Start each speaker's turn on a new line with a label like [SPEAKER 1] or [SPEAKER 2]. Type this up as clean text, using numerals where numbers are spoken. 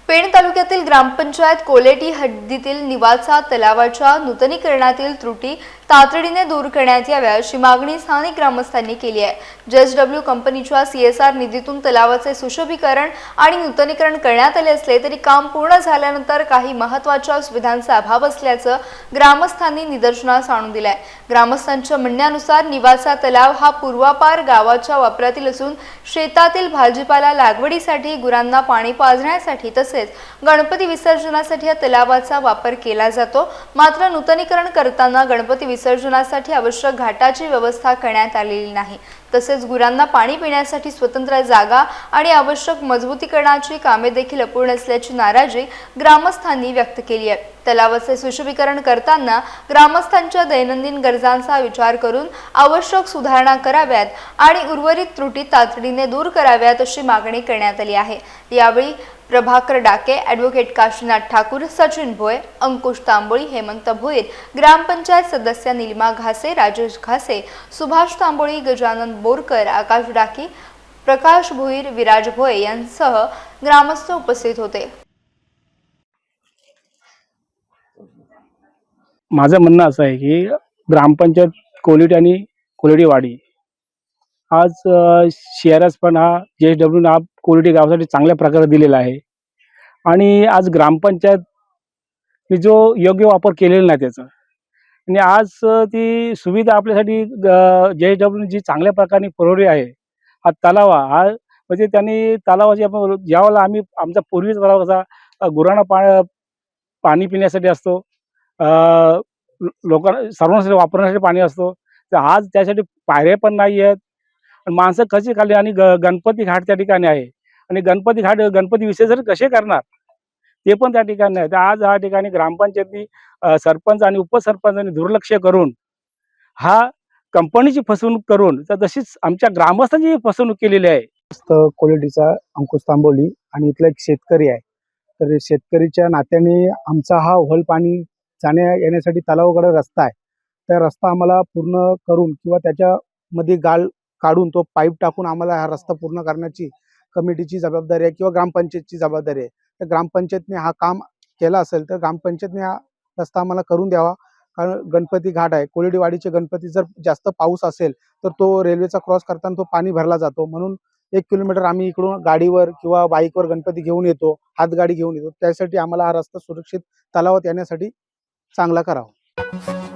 [SPEAKER 1] पेण तालुक्यातील ग्रामपंचायत कोलेटी हद्दीतील निवासा तलावाच्या नूतनीकरणातील त्रुटी तातडीने दूर करण्यात याव्या अशी मागणी स्थानिक ग्रामस्थांनी केली आहे। JSW कंपनीच्या CSR निधीतून तलावाचे सुशोभीकरण आणि नूतनीकरण करण्यात आले असले तरी काम पूर्ण झाल्यानंतर काही महत्त्वाच्या सुविधांचा अभाव असल्याचं ग्रामस्थांनी निदर्शनास आणून दिले आहे। ग्रामस्थांच्या म्हणण्यानुसार निवासा तलाव हा पूर्वापार गावाच्या वापरातील असून शेतातील भाजीपाला लागवडीसाठी, गुरांना पाणी पाजण्यासाठी तसेच गणपती विसर्जनासाठी या तलावाचा वापर केला जातो। मात्र नूतनीकरण करताना गणपती विसर्जनासाठी आवश्यक घाटाची व्यवस्था करण्यात आलेली नाही। तसेच गुरांना पाणी पिण्यासाठी स्वतंत्र जागा आणि आवश्यक मजबूतीकरणाची कामे देखील अपूर्ण असल्याची नाराजी ग्रामस्थांनी व्यक्त केली आहे। तलावाचे सुशोभीकरण करताना ग्रामस्थांच्या दैनंदिन गरजांचा विचार करून आवश्यक सुधारणा कराव्यात आणि उर्वरित त्रुटी तातडीने दूर कराव्यात अशी मागणी करण्यात आली आहे। यावेळी प्रभाकर डाके, ॲडव्होकेट काशीनाथ ठाकूर, सचिन भोये, अंकुश तांबोळी, हेमंत भोईर, ग्रामपंचायत सदस्य नीलिमा घासे, राजेश घासे, सुभाष तांबोळी, गजानन बोरकर, आकाश डाकी, प्रकाश भोईर, विराज भोये यांसह ग्रामस्थ उपस्थित होते।
[SPEAKER 2] माझं म्हणणं असं आहे की ग्रामपंचायत कोलेटी आणि कोलेटीवाडी आज CRS पण हा JSW नाव कोलेटी गावासाठी चांगल्या प्रकारे दिलेला आहे आणि आज ग्रामपंचायतने जो योग्य वापर केलेला नाही त्याचा आणि आज ती सुविधा आपल्यासाठी JSW जी चांगल्या प्रकारे पुरवली आहे। हा तलाव हा म्हणजे त्यांनी तलावाची आपण ज्यावेळेला आम्ही आमचा पूर्वीचा तलाव कसा गुरांना पाणी पिण्यासाठी असतो, लोकांना सर्वांसाठी वापरण्यासाठी पाणी असतो, तर आज त्यासाठी पायऱ्या पण नाही आहेत आणि माणसं कशी खाली आणि गणपती घाट त्या ठिकाणी आहे आणि गणपती विसर्जन कसे करणार ते पण त्या ठिकाणी आहे। तर आज ह्या ठिकाणी ग्रामपंचायतनी सरपंच आणि उपसरपंचांनी दुर्लक्ष करून हा कंपनीची फसवणूक करून तर तशीच आमच्या ग्रामस्थांची फसवणूक केलेली आहे।
[SPEAKER 3] कोलेटीचा अंकुश तांबोली आणि इथला एक शेतकरी आहे। तर शेतकरीच्या नात्याने आमचा हा ओहळ पाणी जाण्या येण्यासाठी तलावाकडे रस्ता आहे, त्या रस्ता आम्हाला पूर्ण करून किंवा त्याच्यामध्ये गाळ काढून तो पाईप टाकून आम्हाला हा रस्ता पूर्ण करण्याची कमिटीची जबाबदारी आहे किंवा ग्रामपंचायतची जबाबदारी आहे। तर ग्रामपंचायतने हा काम केला असेल तर ग्रामपंचायतने हा रस्ता आम्हाला करून द्यावा, कारण गणपती घाट आहे, कोलेटीवाडीचे गणपती जर जास्त पाऊस असेल तर तो रेल्वेचा क्रॉस करताना तो पाणी भरला जातो, म्हणून 1 किलोमीटर आम्ही इकडून गाडीवर किंवा बाईकवर गणपती घेऊन येतो, हातगाडी घेऊन येतो। त्यासाठी आम्हाला हा रस्ता सुरक्षित तलावात येण्यासाठी चांगला करावा।